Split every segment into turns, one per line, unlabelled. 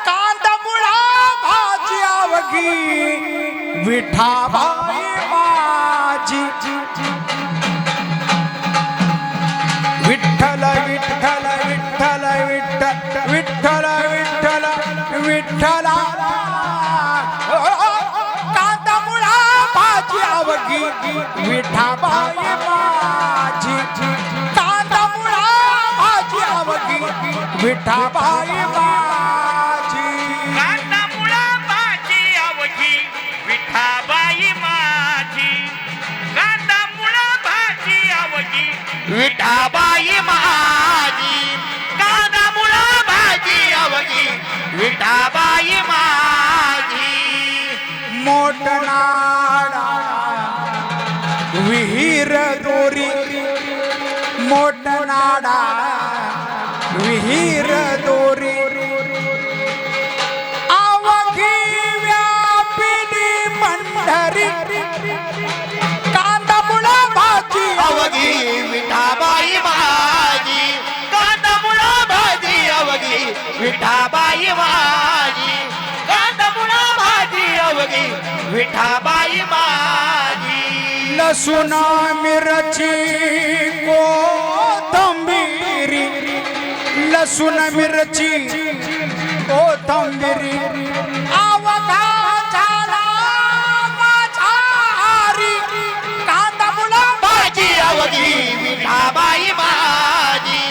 कांदामुळा भाजी आवगी विठाबाई माझी विठ्ठल विठ्ठल विठ्ठल विठ्ठल विठ्ठल विठ्ठल विठ्ठला कांदामुळा भाजी आवगी विठाबाई माझी कांदामुळा भाजी आवगी विठाबाई माझी
कांदामुळा भाजी आवगी विठाबाई माझी कांदामुळा भाजी आवगी विठाबाई माझी कांदामुळा भाजी आवगी विठाबाई माझी
मोठनाडा विहीर दोरी मोठनाडा विहीर दोरी आवगी व्यापिनी पंढरी कांदामुळा भाजी
आवगी विठाबाई माझी कांदामुळा भाजी आवगी विठाबाई माझी कांदामुळा भाजी आवगी विठाबाई माझी
लसूण मिरची कोथिंबिरी लसूण मिरची कोथिंबिरी आवघा झाला माझा हारी कांदामुळा
भाजी आवगी विठाबाई माझी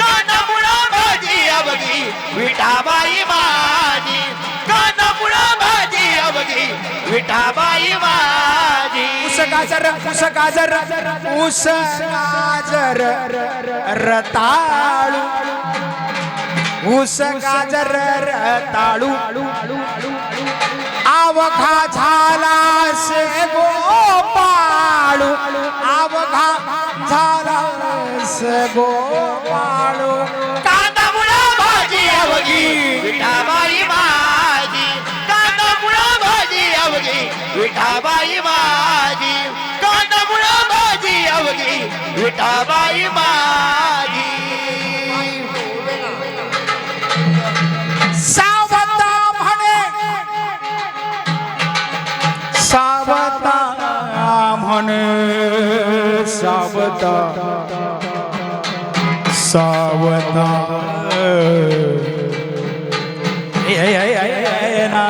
कांदामुळा भाजी आवगी विठाबाई माझी कांदामुळा भाजी आवगी विठाबाई माझी
ऊस गाजर ऊस गाजर रताळू ऊस गाजर रताळू आवघा झाला से गोपाळू आवघा झाला से गोपाळू
कांदामुळा भाजी आवगी विठाबाई माझी कांदामुळा भाजी आवगी विठाबाई माझी कांदामुळा भाजी आवगी विठाबाई माझी
सावता म्हणे सावता म्हणे सावता सावता ना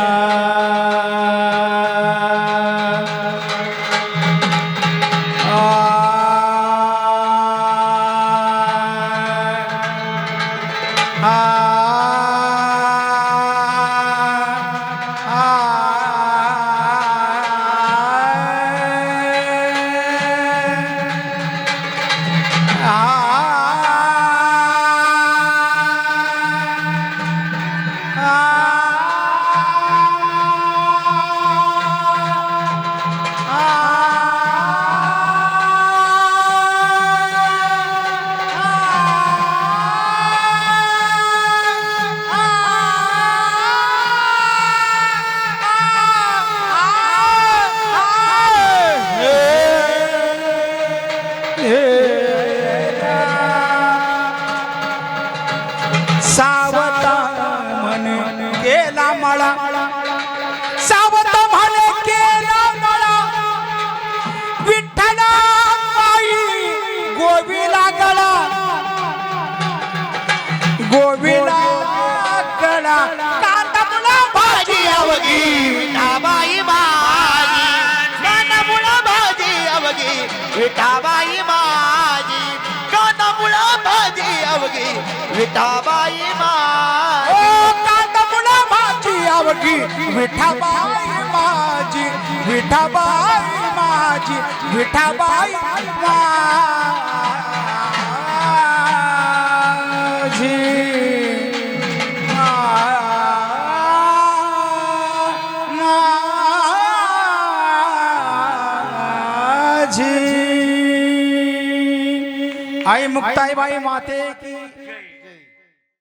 सावता मन केला मळा सावता म्हण केला मळा विठ्ठला बाई गोविला गळा गोविला गळा
अवघी विठाबाई माझी कांदामुळं भाजी अवघी विठाबाई माझी कांदामुळं भाजी अवघी विठाबाई माझी
ओ कांदामुळं भाजी अवघी विठाबाई माझी विठाबाई माझी विठाबाई माझी आई मुक्ताईबाई माते की